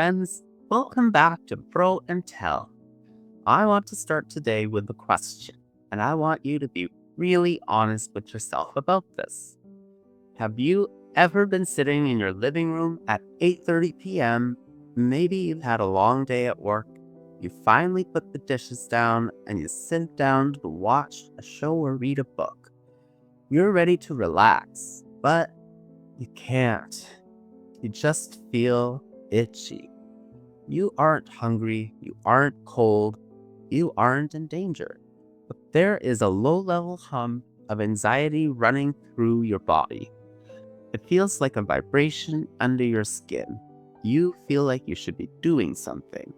friends. Welcome back to Froh Tell. I want to start today with a question, and I want you to be really honest with yourself about this. Have you ever been sitting in your living room at 8:30 p.m.? Maybe you've had a long day at work. You finally put the dishes down and you sit down to watch a show or read a book. You're ready to relax, but you can't. You just feel itchy. You aren't hungry, you aren't cold, you aren't in danger. But there is a low-level hum of anxiety running through your body. It feels like a vibration under your skin. You feel like you should be doing something.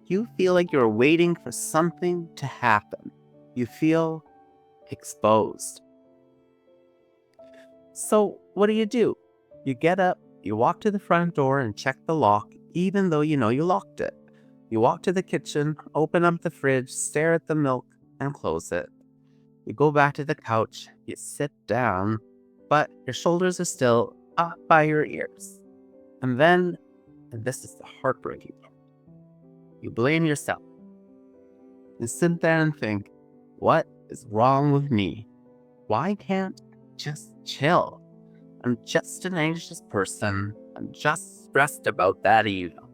You feel like you're waiting for something to happen. You feel exposed. So what do? You get up, you walk to the front door and check the lock, even though you know you locked it. You walk to the kitchen, open up the fridge, stare at the milk, and close it. You go back to the couch, you sit down, but your shoulders are still up by your ears. And then, and this is the heartbreaking part, you blame yourself. You sit there and think, what is wrong with me? Why can't I just chill? I'm just an anxious person. I'm just stressed about that email.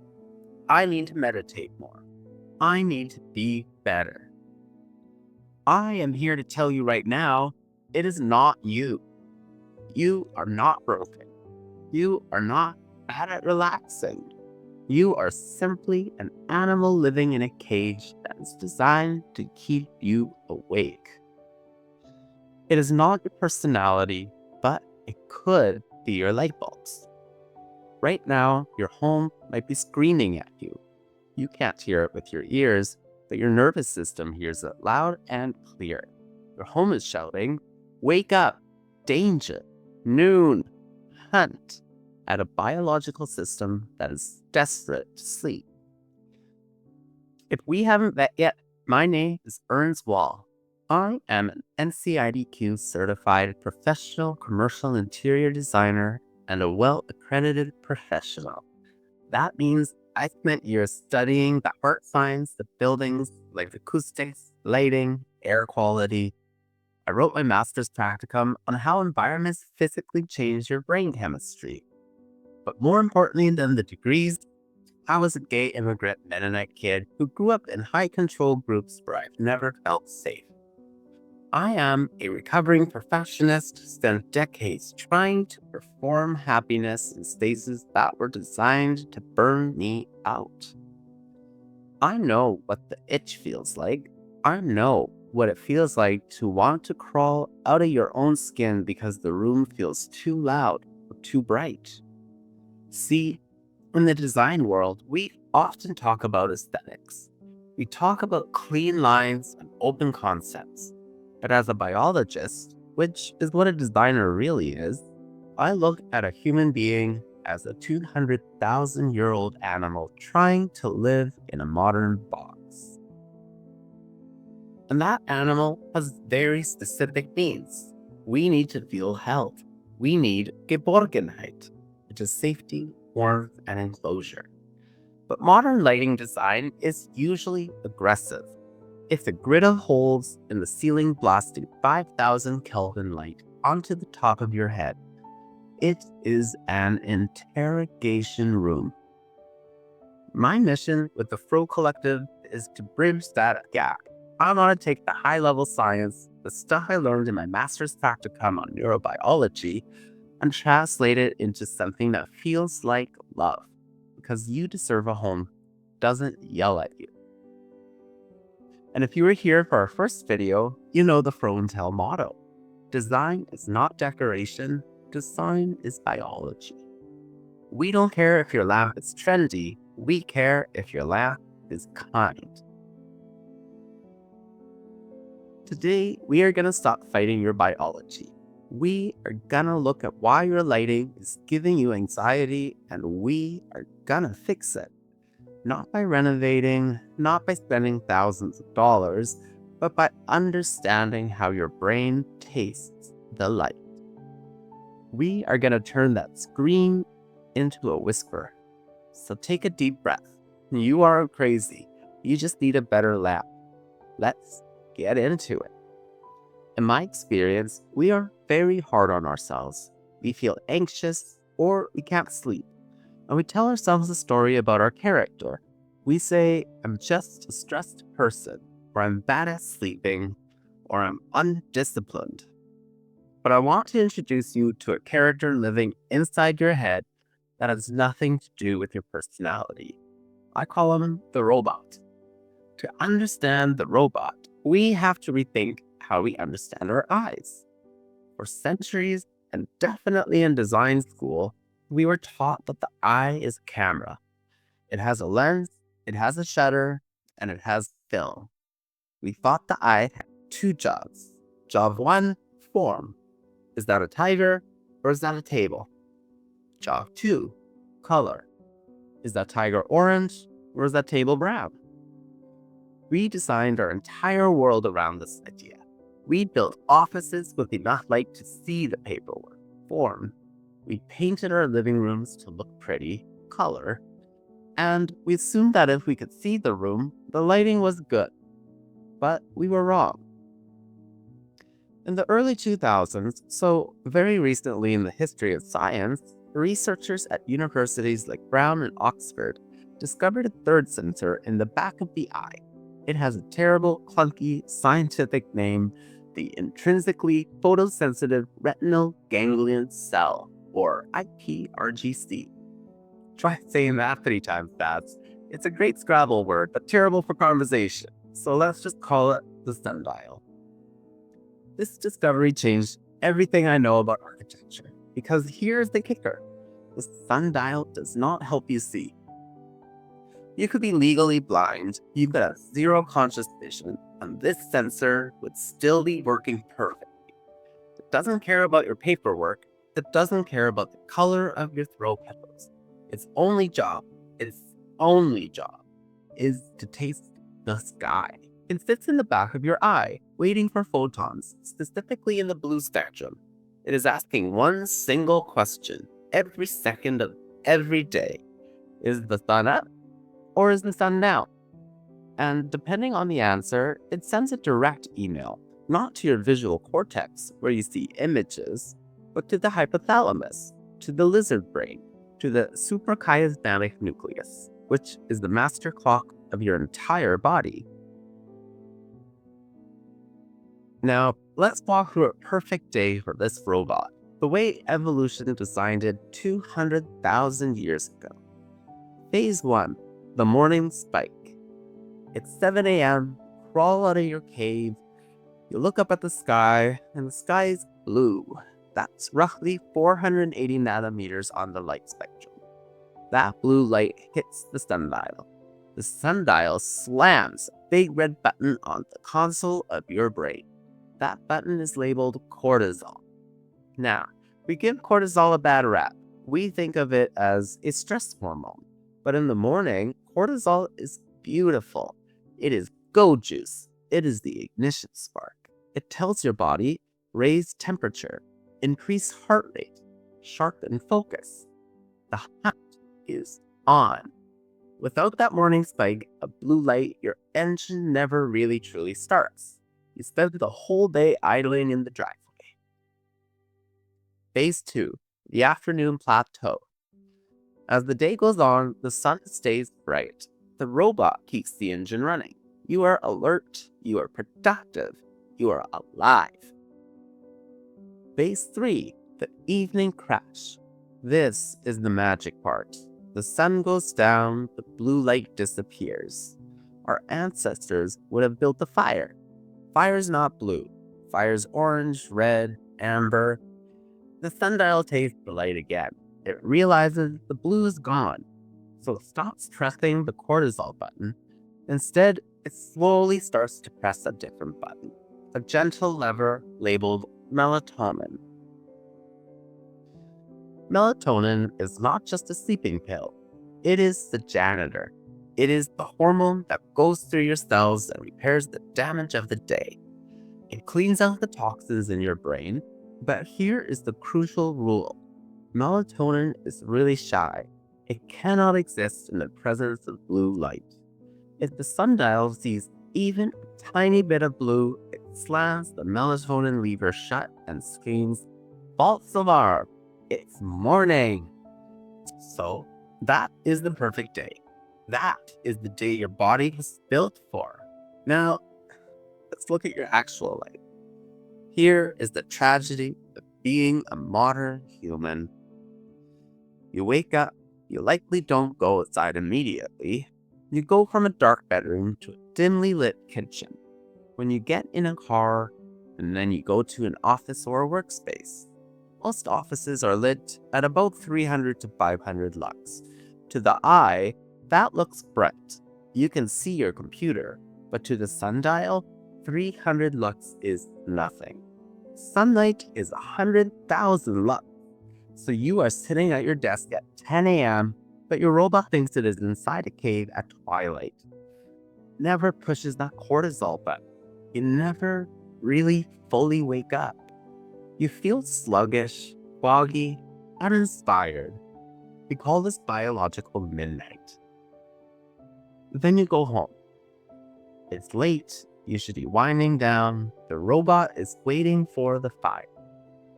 I need to meditate more. I need to be better. I am here to tell you right now, it is not you. You are not broken. You are not bad at relaxing. You are simply an animal living in a cage that is designed to keep you awake. It is not your personality, but it could be your light bulbs. Right now, your home might be screaming at you. You can't hear it with your ears, but your nervous system hears it loud and clear. Your home is shouting, wake up, danger, noon, hunt, at a biological system that is desperate to sleep. If we haven't met yet, my name is Erns Wall. I am an NCIDQ certified professional commercial interior designer and a well-accredited professional. That means I spent years studying the hard science of buildings like acoustics, lighting, air quality. I wrote my master's practicum on how environments physically change your brain chemistry. But more importantly than the degrees, I was a gay immigrant Mennonite kid who grew up in high-control groups where I've never felt safe. I am a recovering perfectionist who spent decades trying to perform happiness in spaces that were designed to burn me out. I know what the itch feels like. I know what it feels like to want to crawl out of your own skin because the room feels too loud or too bright. See, in the design world, we often talk about aesthetics. We talk about clean lines and open concepts. But as a biologist, which is what a designer really is, I look at a human being as a 200,000-year-old animal trying to live in a modern box. And that animal has very specific needs. We need to feel held. We need Geborgenheit, which is safety, warmth, and enclosure. But modern lighting design is usually aggressive. It's a grid of holes in the ceiling blasting 5,000 Kelvin light onto the top of your head. It is an interrogation room. My mission with the Froh Collective is to bridge that gap. I want to take the high-level science, the stuff I learned in my master's practicum on neurobiology, and translate it into something that feels like love. Because you deserve a home that doesn't yell at you. And if you were here for our first video, you know the Froh Tell motto. Design is not decoration, design is biology. We don't care if your lamp is trendy, we care if your lamp is kind. Today, we are gonna stop fighting your biology. We are gonna look at why your lighting is giving you anxiety, and we are gonna fix it. Not by renovating, not by spending thousands of dollars, but by understanding how your brain tastes the light. We are going to turn that scream into a whisper. So take a deep breath. You aren't crazy. You just need a better lamp. Let's get into it. In my experience, we are very hard on ourselves. We feel anxious or we can't sleep. And we tell ourselves a story about our character. We say, I'm just a stressed person, or I'm bad at sleeping, or I'm undisciplined. But I want to introduce you to a character living inside your head that has nothing to do with your personality. I call him the robot. To understand the robot, we have to rethink how we understand our eyes. For centuries, and definitely in design school, we were taught that the eye is a camera. It has a lens, it has a shutter, and it has film. We thought the eye had two jobs. Job one, form. Is that a tiger or is that a table? Job two, color. Is that tiger orange or is that table brown? We designed our entire world around this idea. We built offices with enough light to see the paperwork, form. We painted our living rooms to look pretty, color. And we assumed that if we could see the room, the lighting was good. But we were wrong. In the early 2000s, so very recently in the history of science, researchers at universities like Brown and Oxford discovered a third sensor in the back of the eye. It has a terrible, clunky, scientific name, the intrinsically photosensitive retinal ganglion cell, or IPRGC. Try saying that 3 times fast. It's a great Scrabble word, but terrible for conversation. So let's just call it the sundial. This discovery changed everything I know about architecture, because here's the kicker. The sundial does not help you see. You could be legally blind, you could have zero conscious vision, and this sensor would still be working perfectly. It doesn't care about your paperwork, it doesn't care about the color of your throw pillows. Its only job is to taste the sky. It sits in the back of your eye, waiting for photons, specifically in the blue spectrum. It is asking one single question every second of every day. Is the sun up or is the sun down? And depending on the answer, it sends a direct email, not to your visual cortex where you see images, but to the hypothalamus, to the lizard brain, to the suprachiasmatic nucleus, which is the master clock of your entire body. Now, let's walk through a perfect day for this robot, the way evolution designed it 200,000 years ago. Phase 1, the morning spike. It's 7 a.m., crawl out of your cave, you look up at the sky, and the sky is blue. That's roughly 480 nanometers on the light spectrum. That blue light hits the sundial. The sundial slams a big red button on the console of your brain. That button is labeled cortisol. Now, we give cortisol a bad rap. We think of it as a stress hormone. But in the morning, cortisol is beautiful. It is go juice. It is the ignition spark. It tells your body, raise temperature, increase heart rate, sharpen focus. The hunt is on. Without that morning spike of blue light, your engine never really truly starts. You spend the whole day idling in the driveway. Phase 2, the afternoon plateau. As the day goes on, the sun stays bright. The robot keeps the engine running. You are alert, you are productive, you are alive. Phase 3, the evening crash. This is the magic part. The sun goes down, the blue light disappears. Our ancestors would have built a fire. Fire's not blue. Fire's orange, red, amber. The sundial tastes the light again. It realizes the blue is gone, so it stops pressing the cortisol button. Instead, it slowly starts to press a different button, a gentle lever labeled melatonin. Melatonin is not just a sleeping pill. It is the janitor. It is the hormone that goes through your cells and repairs the damage of the day. It cleans out the toxins in your brain, but here is the crucial rule. Melatonin is really shy. It cannot exist in the presence of blue light. If the sundial sees even a tiny bit of blue, it slams the melatonin lever shut and screams, "False alarm! It's morning!" So, that is the perfect day. That is the day your body was built for. Now, let's look at your actual life. Here is the tragedy of being a modern human. You wake up, you likely don't go outside immediately. You go from a dark bedroom to a dimly lit kitchen. When you get in a car, and then you go to an office or a workspace. Most offices are lit at about 300 to 500 lux. To the eye, that looks bright. You can see your computer, but to the sundial, 300 lux is nothing. Sunlight is 100,000 lux. So you are sitting at your desk at 10 a.m., but your robot thinks it is inside a cave at twilight. Never pushes that cortisol button. You never really fully wake up. You feel sluggish, foggy, uninspired. We call this biological midnight. Then you go home. It's late, you should be winding down. The robot is waiting for the fire.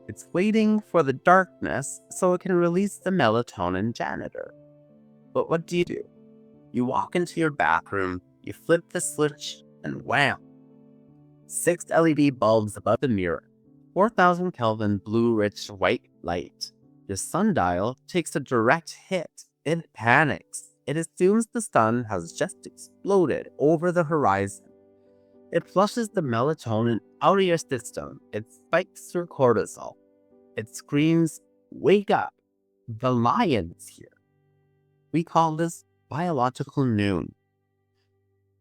It's waiting for the darkness so it can release the melatonin janitor. But what do? You walk into your bathroom, you flip the switch, and wham! 6 LED bulbs above the mirror, 4,000 Kelvin blue-rich white light. Your sundial takes a direct hit. It panics. It assumes the sun has just exploded over the horizon. It flushes the melatonin out of your system. It spikes your cortisol. It screams, "Wake up! The lion's here." We call this biological noon.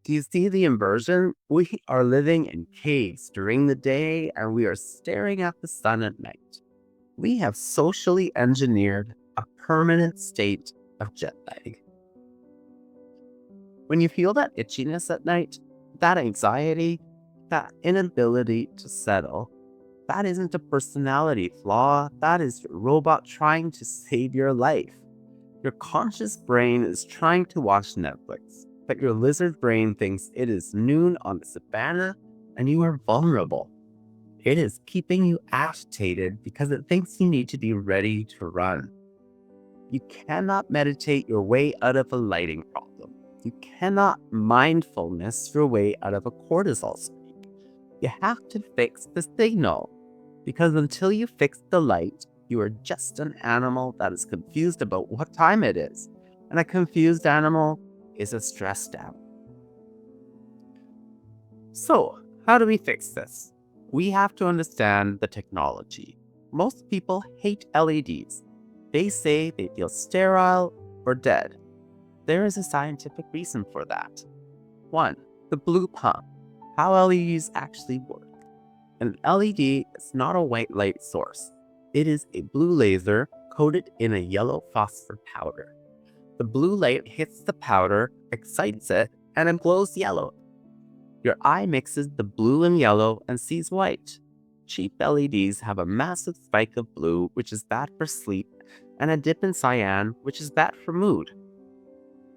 Do you see the inversion? We are living in caves during the day and we are staring at the sun at night. We have socially engineered a permanent state of jet lag. When you feel that itchiness at night, that anxiety, that inability to settle, that isn't a personality flaw, that is your robot trying to save your life. Your conscious brain is trying to watch Netflix, but your lizard brain thinks it is noon on the savannah and you are vulnerable. It is keeping you agitated because it thinks you need to be ready to run. You cannot meditate your way out of a lighting problem. You cannot mindfulness your way out of a cortisol spike. You have to fix the signal, because until you fix the light, you are just an animal that is confused about what time it is. And a confused animal is a stressed animal. So, how do we fix this? We have to understand the technology. Most people hate LEDs. They say they feel sterile or dead. There is a scientific reason for that. 1. The blue pump. How LEDs actually work. An LED is not a white light source. It is a blue laser coated in a yellow phosphor powder. The blue light hits the powder, excites it, and it glows yellow. Your eye mixes the blue and yellow and sees white. Cheap LEDs have a massive spike of blue, which is bad for sleep, and a dip in cyan, which is bad for mood.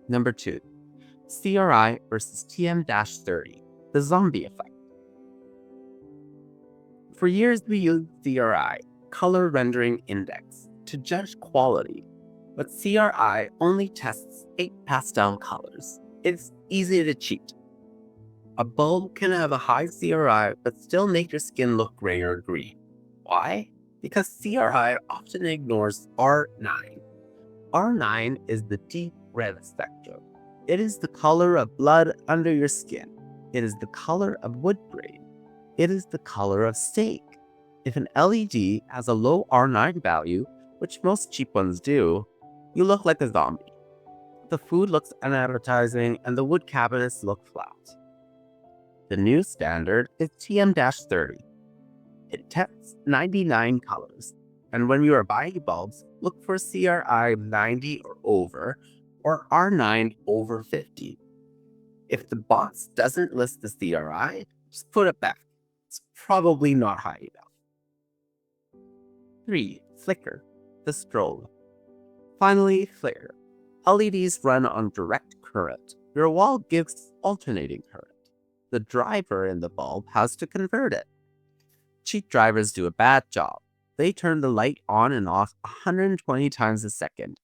Number 2. CRI versus TM-30, the zombie effect. For years we used CRI, Color Rendering Index, to judge quality, but CRI only tests 8 pastel colors. It's easy to cheat. A bulb can have a high CRI but still make your skin look gray or green. Why? Because CRI often ignores R9. R9 is the deep red spectrum. It is the color of blood under your skin. It is the color of wood grain. It is the color of steak. If an LED has a low R9 value, which most cheap ones do, you look like a zombie. The food looks unappetizing and the wood cabinets look flat. The new standard is TM-30. It tests 99 colors, and when you are buying bulbs, look for CRI 90 or over, or R9 over 50. If the box doesn't list the CRI, just put it back. It's probably not high enough. 3. Flicker, the strobe. Finally, flicker. LEDs run on direct current. Your wall gives alternating current. The driver in the bulb has to convert it. Cheap drivers do a bad job. They turn the light on and off 120 times a second.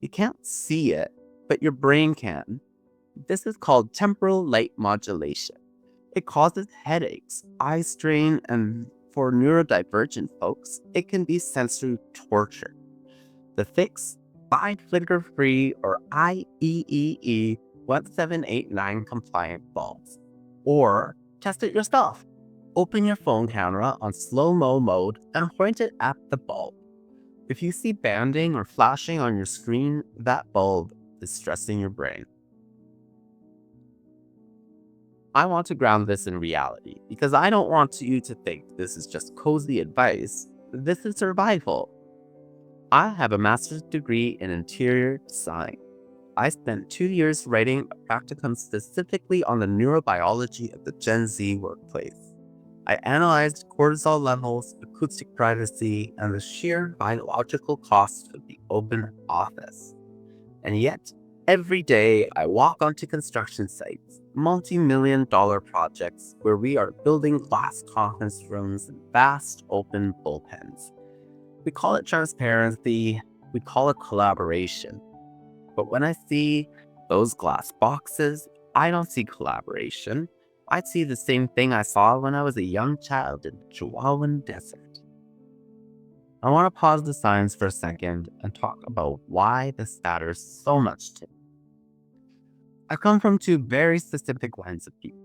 You can't see it, but your brain can. This is called temporal light modulation. It causes headaches, eye strain, and for neurodivergent folks, it can be sensory torture. The fix? Buy flicker-free or IEEE 1789 compliant bulbs. Or test it yourself. Open your phone camera on slow-mo mode and point it at the bulb. If you see banding or flashing on your screen, that bulb is stressing your brain. I want to ground this in reality because I don't want you to think this is just cozy advice. This is survival. I have a master's degree in interior design. I spent 2 years writing a practicum specifically on the neurobiology of the Gen Z workplace. I analyzed cortisol levels, acoustic privacy, and the sheer biological cost of the open office. And yet, every day I walk onto construction sites, multi-million-dollar projects where we are building glass conference rooms and vast open bullpens. We call it transparency, we call it collaboration. But when I see those glass boxes, I don't see collaboration. I see the same thing I saw when I was a young child in the Chihuahuan desert. I want to pause the science for a second and talk about why this matters so much to me. I come from two very specific lines of people.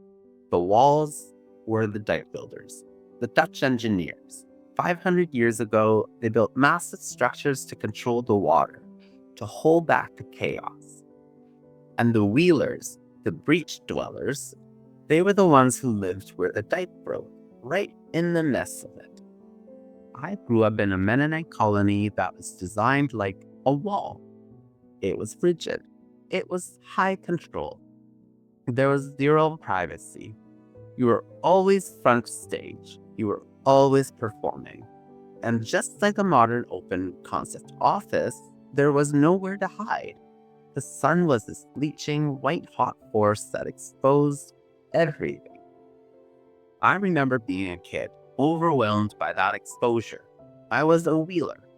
The walls were the dike builders, the Dutch engineers. 500 years ago, they built massive structures to control the water, to hold back the chaos. And the wheelers, the breach dwellers, they were the ones who lived where the dike broke, right in the nest of it. I grew up in a Mennonite colony that was designed like a wall. It was rigid. It was high control. There was zero privacy. You were always front stage. You were always performing. And just like a modern open concept office, there was nowhere to hide. The sun was this bleaching, white-hot force that exposed everything. I remember being a kid, overwhelmed by that exposure. I was a wheeler,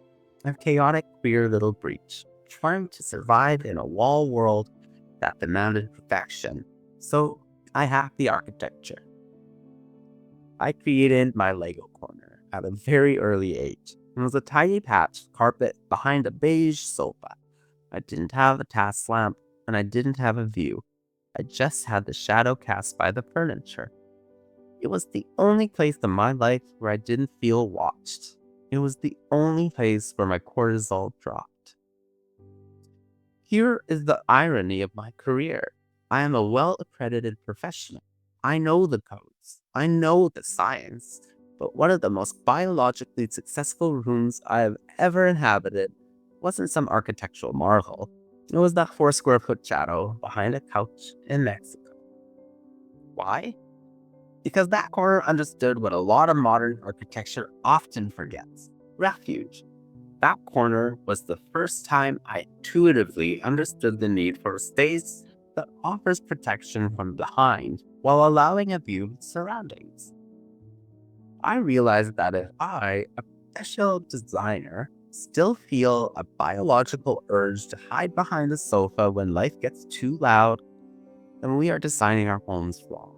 a chaotic, queer little breach, trying to survive in a wall world that demanded perfection. So I hacked the architecture. I created my Lego corner at a very early age. It was a tiny patch of carpet behind a beige sofa. I didn't have a task lamp, and I didn't have a view. I just had the shadow cast by the furniture. It was the only place in my life where I didn't feel watched. It was the only place where my cortisol dropped. Here is the irony of my career. I am a well-accredited professional. I know the codes. I know the science. But one of the most biologically successful rooms I have ever inhabited wasn't some architectural marvel. It was that 4 square foot shadow behind a couch in Mexico. Why? Because that corner understood what a lot of modern architecture often forgets: refuge. That corner was the first time I intuitively understood the need for a space that offers protection from behind while allowing a view of surroundings. I realized that if I, a professional designer, still feel a biological urge to hide behind the sofa when life gets too loud, then we are designing our homes wrong.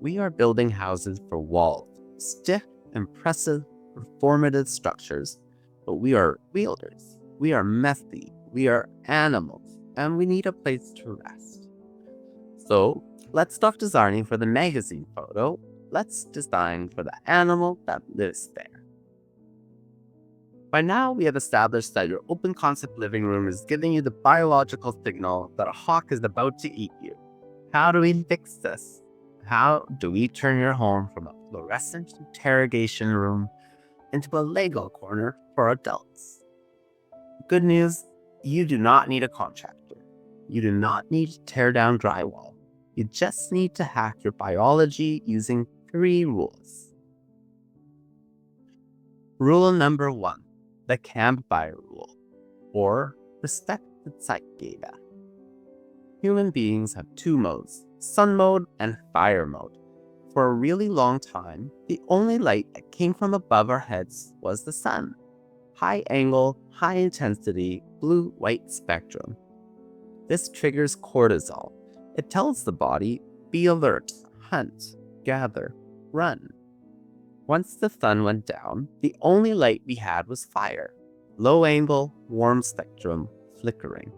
We are building houses for walls, stiff, impressive, performative structures, but we are wielders. We are messy. We are animals, and we need a place to rest. So let's stop designing for the magazine photo. Let's design for the animal that lives there. By now, we have established that your open concept living room is giving you the biological signal that a hawk is about to eat you. How do we fix this? How do we turn your home from a fluorescent interrogation room into a Lego corner for adults? Good news, you do not need a contractor. You do not need to tear down drywall. You just need to hack your biology using 3 rules. Rule number 1, the campfire rule, or respect the Zeitgeber. Human beings have two modes, sun mode and fire mode. For a really long time, the only light that came from above our heads was the sun. High angle, high intensity, blue-white spectrum. This triggers cortisol. It tells the body, be alert, hunt, gather, run. Once the sun went down, the only light we had was fire. Low angle, warm spectrum, flickering.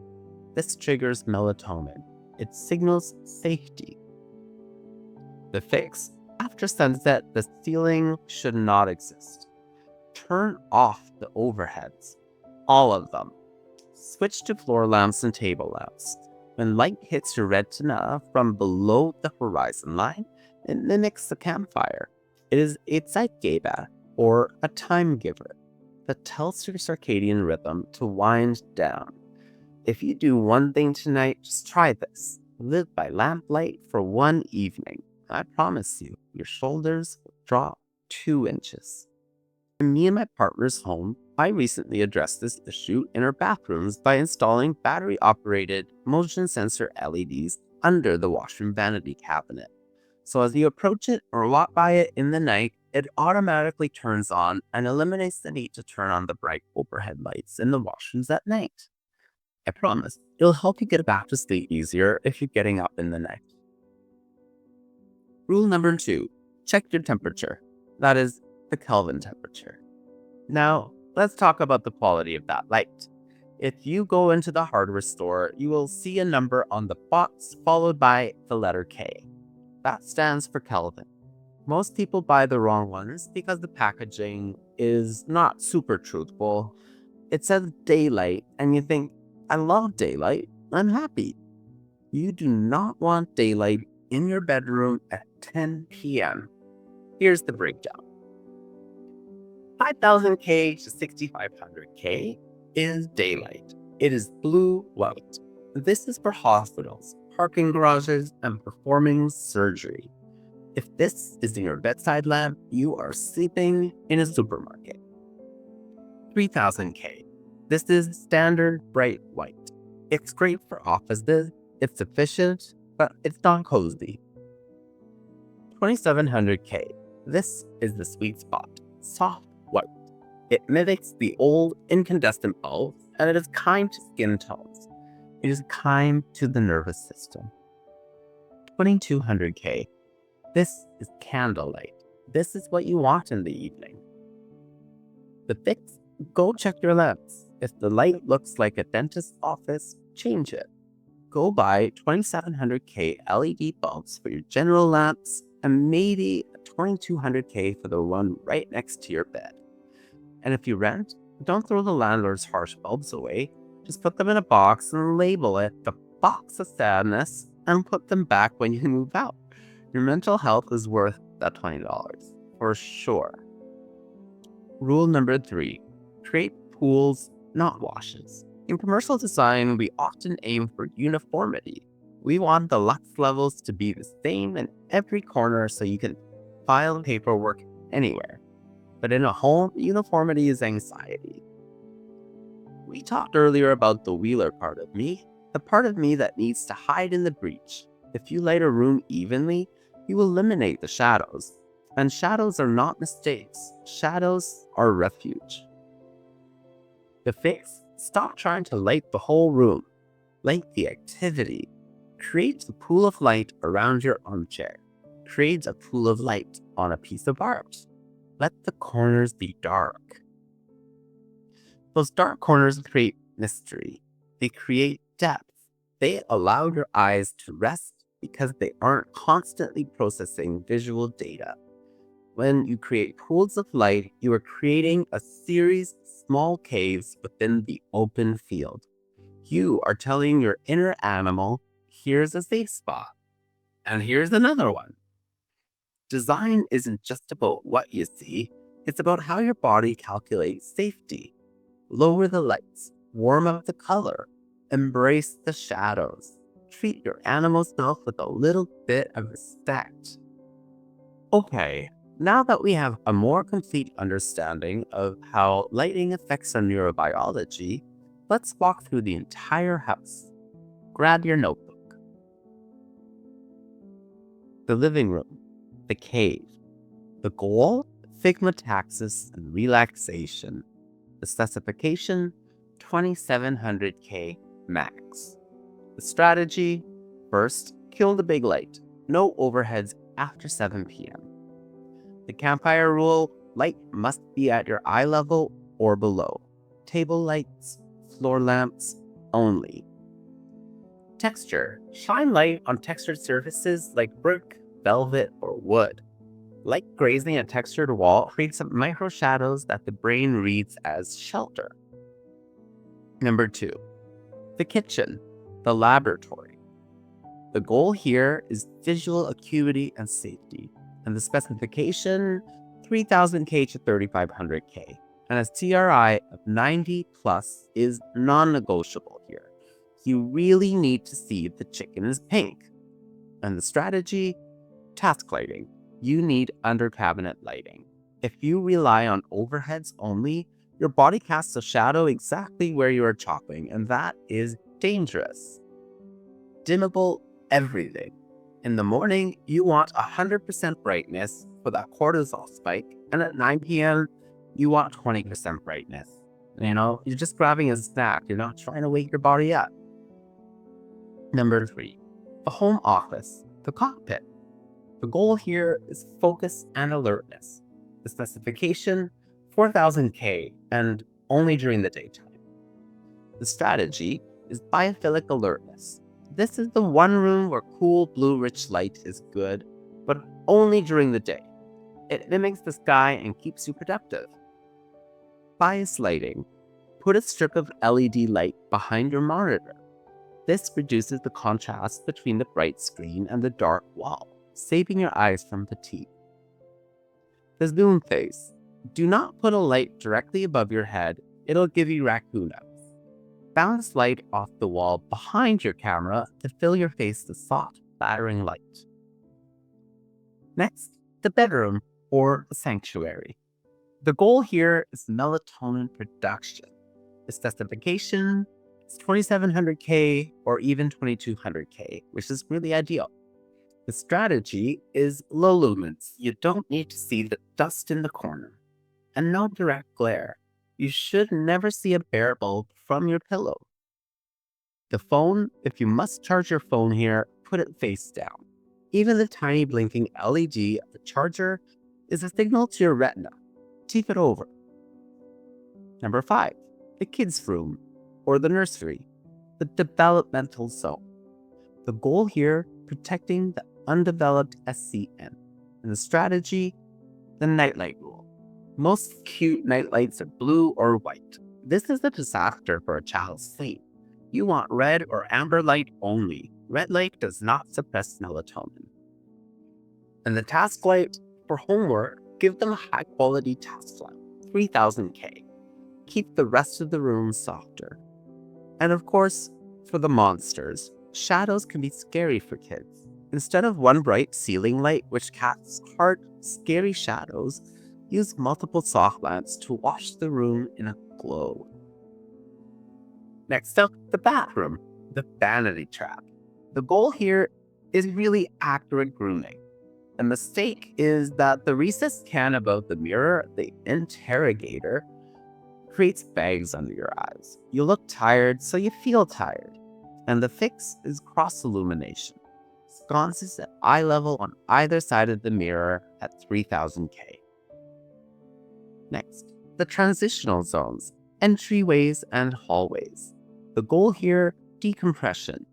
This triggers melatonin. It signals safety. The fix: after sunset, the ceiling should not exist. Turn off the overheads. All of them. Switch to floor lamps and table lamps. When light hits your retina from below the horizon line, it mimics the campfire. It is a Zeitgeber, or a time giver, that tells your circadian rhythm to wind down. If you do one thing tonight, just try this. Live by lamplight for one evening. I promise you, your shoulders will drop 2 inches. In me and my partner's home, I recently addressed this issue in our bathrooms by installing battery-operated motion sensor LEDs under the washroom vanity cabinet. So as you approach it or walk by it in the night, it automatically turns on and eliminates the need to turn on the bright overhead lights in the washrooms at night. I promise, it'll help you get back to sleep easier if you're getting up in the night. Rule number 2, check your temperature. That is, the Kelvin temperature. Now, let's talk about the quality of that light. If you go into the hardware store, you will see a number on the box followed by the letter K. That stands for Kelvin. Most people buy the wrong ones because the packaging is not super truthful. It says daylight, and you think, I love daylight, I'm happy. You do not want daylight in your bedroom at 10 p.m. Here's the breakdown. 5000K to 6500K is daylight. It is blue-white. This is for hospitals, parking garages, and performing surgery. If this is in your bedside lamp, you are sleeping in a supermarket. 3000K. This is standard bright white. It's great for offices, it's efficient, but it's not cozy. 2700K. This is the sweet spot. Soft white. It mimics the old incandescent bulbs, and it is kind to skin tones. It is kind to the nervous system. 2200K. This is candlelight. This is what you want in the evening. The fix: go check your lamps. If the light looks like a dentist's office, change it. Go buy 2700K LED bulbs for your general lamps and maybe a 2200K for the one right next to your bed. And if you rent, don't throw the landlord's harsh bulbs away. Just put them in a box and label it the Box of Sadness and put them back when you move out. Your mental health is worth that $20, for sure. Rule number 3, create pools, not washes. In commercial design, we often aim for uniformity. We want the lux levels to be the same in every corner so you can file paperwork anywhere. But in a home, uniformity is anxiety. We talked earlier about the wheeler part of me, the part of me that needs to hide in the breach. If you light a room evenly, you eliminate the shadows. And shadows are not mistakes. Shadows are refuge. The fix: stop trying to light the whole room. Light the activity. Create a pool of light around your armchair. Create a pool of light on a piece of art. Let the corners be dark. Those dark corners create mystery. They create depth. They allow your eyes to rest because they aren't constantly processing visual data. When you create pools of light, you are creating a series of small caves within the open field. You are telling your inner animal, here's a safe spot, and here's another one. Design isn't just about what you see, it's about how your body calculates safety. Lower the lights, warm up the color, embrace the shadows. Treat your animal self with a little bit of respect. Okay, now that we have a more complete understanding of how lighting affects our neurobiology, let's walk through the entire house. Grab your notebook. The living room, the cave. The goal, phlegmataxis and relaxation. The specification, 2700K max. The strategy, first, kill the big light. No overheads after 7 p.m. The campfire rule, light must be at your eye level or below. Table lights, floor lamps only. Texture, shine light on textured surfaces like brick, velvet, or wood. Light grazing a textured wall creates micro shadows that the brain reads as shelter. Number 2, the kitchen, the laboratory. The goal here is visual acuity and safety, and the specification, 3000K to 3500K, and a CRI of 90 plus is non-negotiable here. You really need to see the chicken is pink. And the strategy, task lighting. You need under cabinet lighting. If you rely on overheads only, your body casts a shadow exactly where you are chopping, and that is dangerous. Dimmable everything. In the morning, you want 100% brightness for that cortisol spike, and at 9 p.m., you want 20% brightness. You're just grabbing a snack. You're not trying to wake your body up. Number 3, the home office, the cockpit. The goal here is focus and alertness. The specification, 4000K and only during the daytime. The strategy is biophilic alertness. This is the one room where cool blue rich light is good, but only during the day. It mimics the sky and keeps you productive. Bias lighting. Put a strip of LED light behind your monitor. This reduces the contrast between the bright screen and the dark wall, saving your eyes from fatigue. The zoom phase. Do not put a light directly above your head, it'll give you raccoon eyes. Bounce light off the wall behind your camera to fill your face with soft, flattering light. Next, the bedroom or the sanctuary. The goal here is melatonin production. The specification is 2700K or even 2200K, which is really ideal. The strategy is low lumens. You don't need to see the dust in the corner. And no direct glare. You should never see a bare bulb from your pillow. The phone, if you must charge your phone here, put it face down. Even the tiny blinking LED of the charger is a signal to your retina. Keep it over. Number 5, the kids' room or the nursery, the developmental zone. The goal here, protecting the undeveloped SCN. And the strategy, the nightlight rule. Most cute nightlights are blue or white. This is a disaster for a child's sleep. You want red or amber light only. Red light does not suppress melatonin. And the task light for homework, give them a high quality task light, 3000K. Keep the rest of the room softer. And of course, for the monsters, shadows can be scary for kids. Instead of one bright ceiling light which casts hard, scary shadows, use multiple soft lamps to wash the room in a glow. Next up, the bathroom, the vanity trap. The goal here is really accurate grooming. The mistake is that the recessed can above the mirror, the interrogator, creates bags under your eyes. You look tired, so you feel tired. And the fix is cross-illumination. Sconces at eye level on either side of the mirror at 3000K. Next, the transitional zones, entryways and hallways. The goal here, decompression.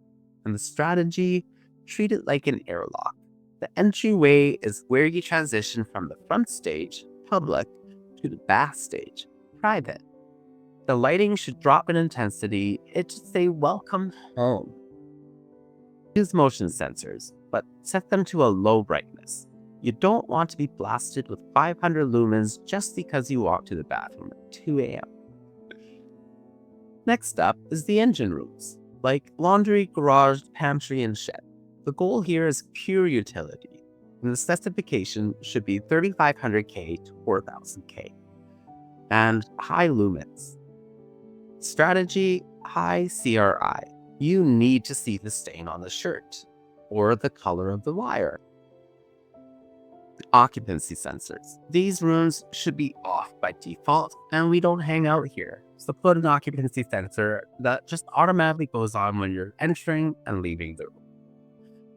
And the strategy, treat it like an airlock. The entryway is where you transition from the front stage, public, to the back stage, private. The lighting should drop in intensity. It should say, welcome home. Use motion sensors, but set them to a low brightness. You don't want to be blasted with 500 lumens just because you walk to the bathroom at 2 a.m. Next up is the engine rooms, like laundry, garage, pantry, and shed. The goal here is pure utility, and the specification should be 3500K to 4000K, and high lumens. Strategy, high CRI. You need to see the stain on the shirt or the color of the wire. Occupancy sensors. These rooms should be off by default, and we don't hang out here. So put an occupancy sensor that just automatically goes on when you're entering and leaving the room.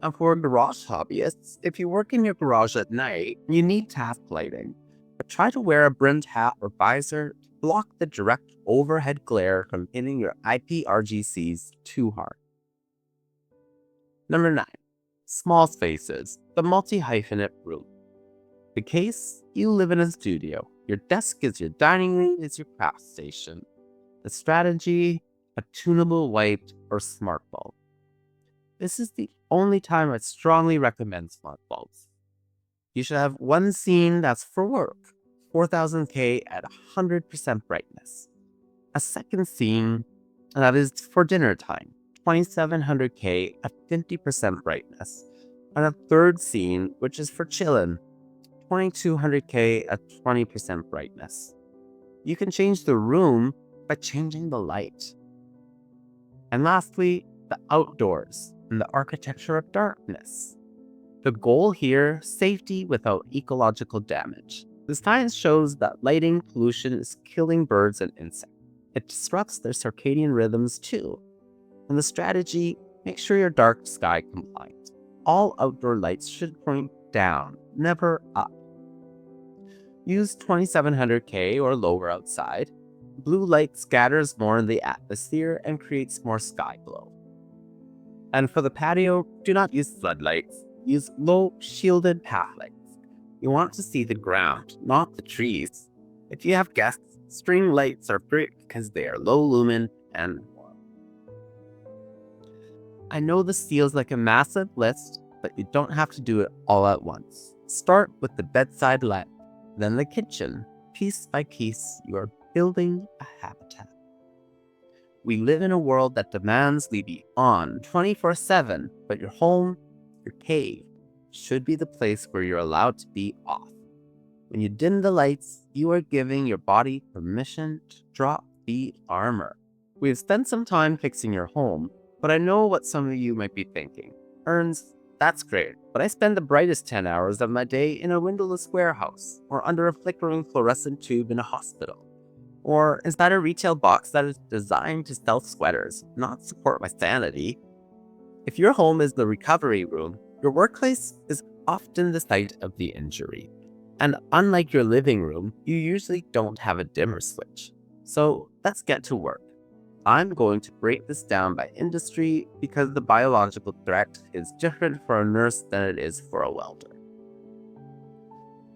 And for garage hobbyists, if you work in your garage at night, you need task lighting. But try to wear a brimmed hat or visor to block the direct overhead glare from hitting your IPRGCs too hard. Number 9. Small spaces, the multi-hyphenate room. The case, you live in a studio. Your desk is your dining room, is your craft station. The strategy, a tunable light or smart bulb. This is the only time I'd strongly recommend smart bulbs. You should have one scene that's for work, 4000K at 100% brightness. A second scene that is for dinner time, 2700K at 50% brightness. And a third scene, which is for chillin', 2200K at 20% brightness. You can change the room by changing the light. And lastly, the outdoors and the architecture of darkness. The goal here, safety without ecological damage. The science shows that lighting pollution is killing birds and insects. It disrupts their circadian rhythms too. And the strategy, make sure you're dark sky compliant. All outdoor lights should point down, never up. Use 2700K or lower outside. Blue light scatters more in the atmosphere and creates more sky glow. And for the patio, do not use floodlights. Use low shielded path lights. You want to see the ground, not the trees. If you have guests, string lights are great because they are low lumen and warm. I know this feels like a massive list, but you don't have to do it all at once. Start with the bedside lamp, then the kitchen. Piece by piece, you are building a habitat. We live in a world that demands we be on 24/7, but your home, your cave, should be the place where you're allowed to be off. When you dim the lights, you are giving your body permission to drop the armor. We've spent some time fixing your home, but I know what some of you might be thinking. Erns, that's great, but I spend the brightest 10 hours of my day in a windowless warehouse, or under a flickering fluorescent tube in a hospital. Or is that a retail box that is designed to sell sweaters, not support my sanity? If your home is the recovery room, your workplace is often the site of the injury. And unlike your living room, you usually don't have a dimmer switch. So let's get to work. I'm going to break this down by industry because the biological threat is different for a nurse than it is for a welder.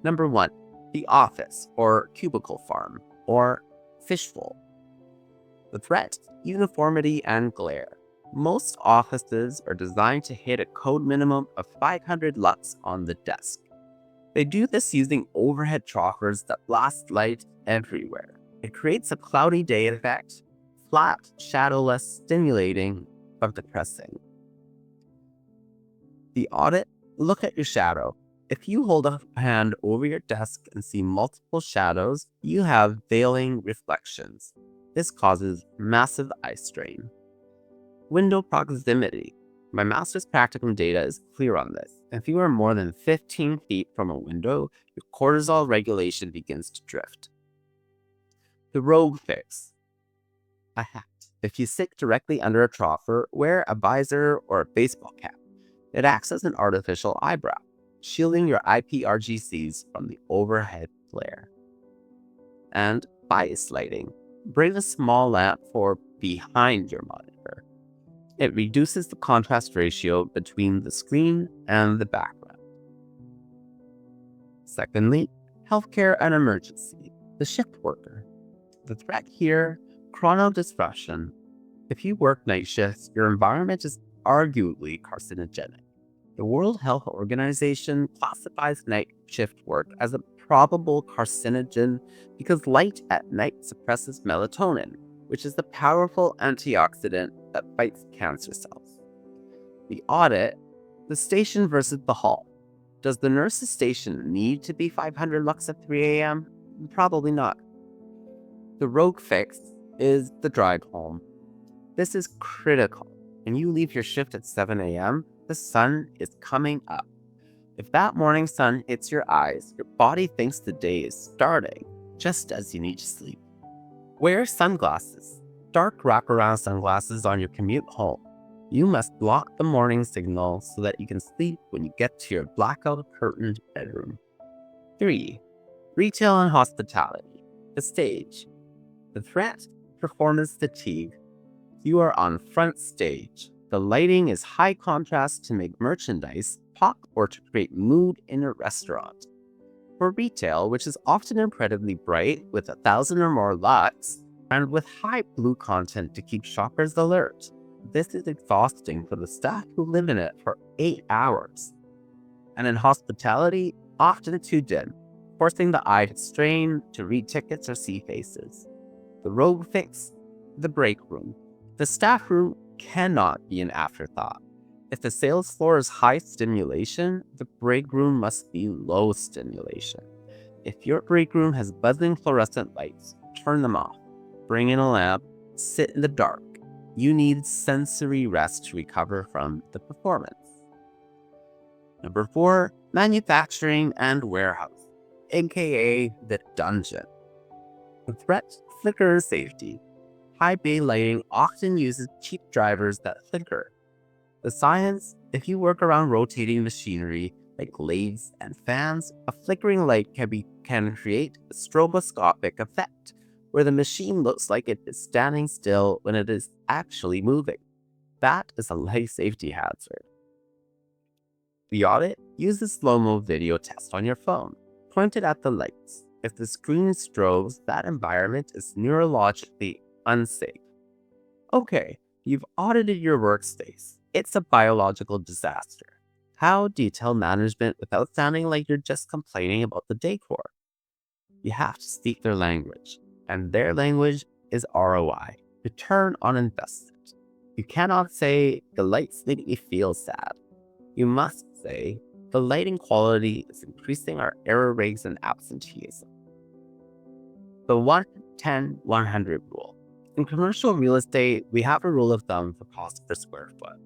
Number 1, the office or cubicle farm or fishbowl. The threat, uniformity and glare. Most offices are designed to hit a code minimum of 500 lux on the desk. They do this using overhead troffers that blast light everywhere. It creates a cloudy day effect, flat, shadowless, stimulating, but depressing. The audit, look at your shadow. If you hold a hand over your desk and see multiple shadows, you have veiling reflections. This causes massive eye strain. Window proximity. My master's practicum data is clear on this. If you are more than 15 feet from a window, your cortisol regulation begins to drift. The rogue fix. A hat. If you sit directly under a troffer, wear a visor or a baseball cap. It acts as an artificial eyebrow, shielding your IPRGCs from the overhead glare. And bias lighting. Bring a small lamp for behind your monitor. It reduces the contrast ratio between the screen and the background. Secondly, healthcare and emergency. The shift worker. The threat here, chronodisruption. If you work night shifts, your environment is arguably carcinogenic. The World Health Organization classifies night shift work as a probable carcinogen because light at night suppresses melatonin, which is the powerful antioxidant that fights cancer cells. The audit, the station versus the hall. Does the nurse's station need to be 500 lux at 3 a.m.? Probably not. The rogue fix, is the drive home. This is critical. When you leave your shift at 7 a.m., the sun is coming up. If that morning sun hits your eyes, your body thinks the day is starting, just as you need to sleep. Wear sunglasses. Dark wraparound sunglasses on your commute home. You must block the morning signal so that you can sleep when you get to your blackout curtained bedroom. 3. Retail and hospitality. The stage. The threat: performance fatigue. You are on front stage. The lighting is high contrast to make merchandise pop or to create mood in a restaurant. For retail, which is often incredibly bright with 1,000 or more lux, and with high blue content to keep shoppers alert, this is exhausting for the staff who live in it for 8 hours. And in hospitality, often too dim, forcing the eye to strain to read tickets or see faces. The rogue fix: the break room. The staff room cannot be an afterthought. If the sales floor is high stimulation, the break room must be low stimulation. If your break room has buzzing fluorescent lights, turn them off. Bring in a lamp, sit in the dark. You need sensory rest to recover from the performance. Number 4, manufacturing and warehouse, aka the dungeon. The threat: flicker safety. High bay lighting often uses cheap drivers that flicker. The science: if you work around rotating machinery like lathes and fans, a flickering light can create a stroboscopic effect, where the machine looks like it is standing still when it is actually moving. That is a life safety hazard. The audit: use the slow-mo video test on your phone. Point it at the lights. If the screen strobes, that environment is neurologically unsafe. Okay, you've audited your workspace. It's a biological disaster. How do you tell management without sounding like you're just complaining about the decor? You have to speak their language, and their language is ROI, return on investment. You cannot say, the lights make me feel sad. You must say, the lighting quality is increasing our error rates and absenteeism. The 1-10-100 rule. In commercial real estate, we have a rule of thumb for cost per square foot.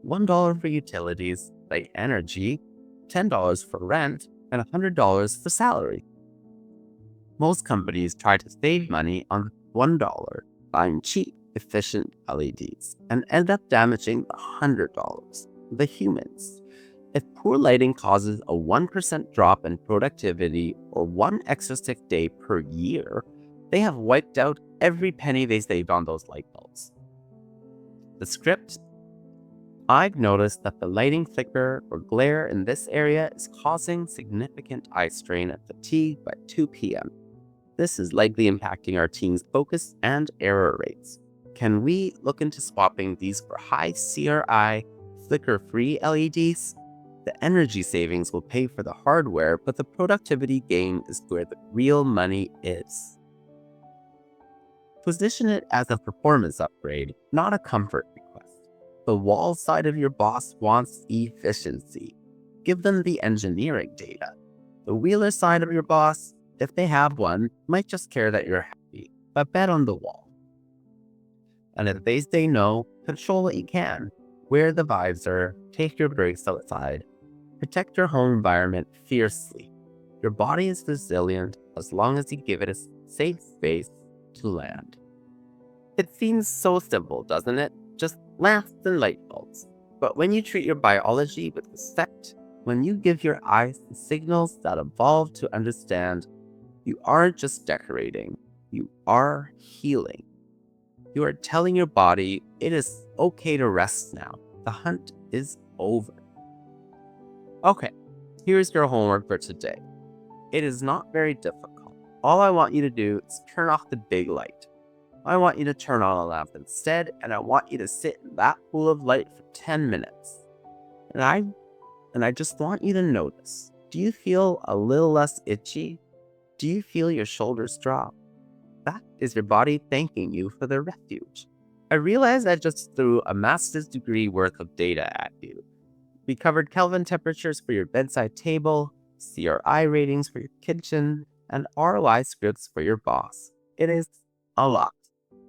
$1 for utilities, like energy, $10 for rent, and $100 for salary. Most companies try to save money on $1 buying cheap, efficient LEDs and end up damaging the $100, the humans. If poor lighting causes a 1% drop in productivity or one extra sick day per year, they have wiped out every penny they saved on those light bulbs. The script: I've noticed that the lighting flicker or glare in this area is causing significant eye strain and fatigue by 2 p.m. This is likely impacting our team's focus and error rates. Can we look into swapping these for high CRI, flicker-free LEDs? The energy savings will pay for the hardware, but the productivity gain is where the real money is. Position it as a performance upgrade, not a comfort request. The wall side of your boss wants efficiency. Give them the engineering data. The wheeler side of your boss, if they have one, might just care that you're happy, but bet on the wall. And if they say no, control what you can. Wear the visor, take your breaks outside. Protect your home environment fiercely. Your body is resilient as long as you give it a safe space to land. It seems so simple, doesn't it? Just lamps and light bulbs. But when you treat your biology with respect, when you give your eyes the signals that evolved to understand, you aren't just decorating, you are healing. You are telling your body it is okay to rest now. The hunt is over. Okay, here's your homework for today. It is not very difficult. All I want you to do is turn off the big light. I want you to turn on a lamp instead, and I want you to sit in that pool of light for 10 minutes. And I just want you to notice, do you feel a little less itchy? Do you feel your shoulders drop? That is your body thanking you for the refuge. I realize I just threw a master's degree worth of data at you. We covered Kelvin temperatures for your bedside table, CRI ratings for your kitchen, and ROI scripts for your boss. It is a lot.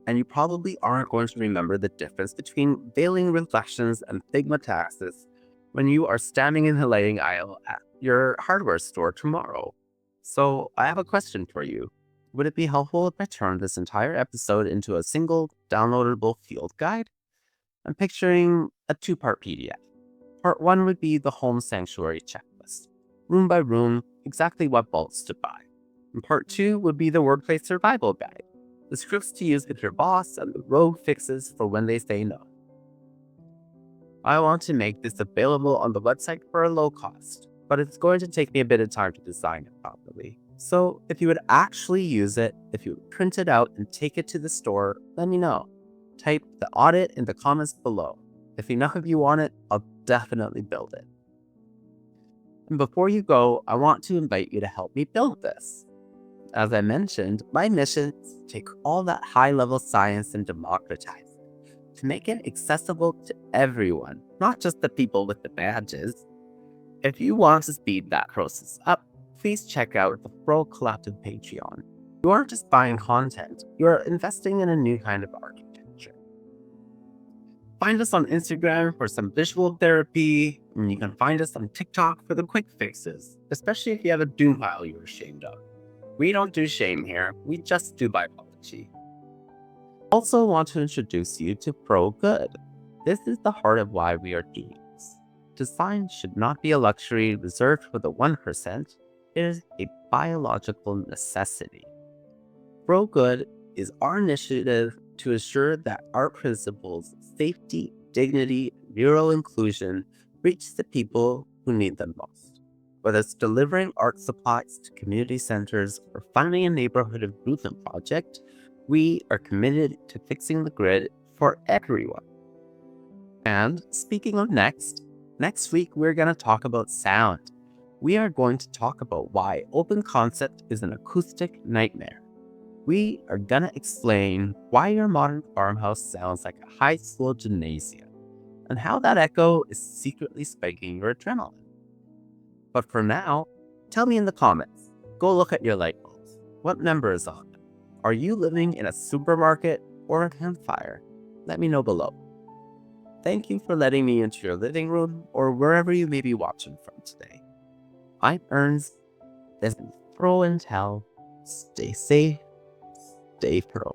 And you probably aren't going to remember the difference between veiling reflections and stigmataxis when you are standing in the lighting aisle at your hardware store tomorrow. So, I have a question for you. Would it be helpful if I turned this entire episode into a single downloadable field guide? I'm picturing a two-part PDF. Part 1 would be the home sanctuary checklist, room by room, exactly what bolts to buy. And Part 2 would be the workplace survival guide, the scripts to use with your boss and the rogue fixes for when they say no. I want to make this available on the website for a low cost, but it's going to take me a bit of time to design it properly. So if you would actually use it, if you would print it out and take it to the store, let me know. Type the audit in the comments below. If enough of you want it, I'll definitely build it. And before you go, I want to invite you to help me build this. As I mentioned, my mission is to take all that high-level science and democratize it, to make it accessible to everyone, not just the people with the badges. If you want to speed that process up, please check out the Froh Collective Patreon. You aren't just buying content, you are investing in a new kind of architecture. Find us on Instagram for some visual therapy, and you can find us on TikTok for the quick fixes, especially if you have a doom pile you're ashamed of. We don't do shame here, we just do biology. Also want to introduce you to Froh Good. This is the heart of why we are doing this. Design should not be a luxury reserved for the 1%. It is a biological necessity. Froh Good is our initiative to ensure that our principles, safety, dignity, and neuroinclusion reach the people who need them most. Whether it's delivering art supplies to community centers or funding a neighborhood improvement project, we are committed to fixing the grid for everyone. And speaking of next week we're going to talk about sound. We are going to talk about why open concept is an acoustic nightmare. We are going to explain why your modern farmhouse sounds like a high school gymnasium and how that echo is secretly spiking your adrenaline. But for now, tell me in the comments. Go look at your light bulbs. What number is on them? Are you living in a supermarket or a campfire? Let me know below. Thank you for letting me into your living room or wherever you may be watching from today. I'm Erns. This is Froh Tell. Stay safe, stay pro.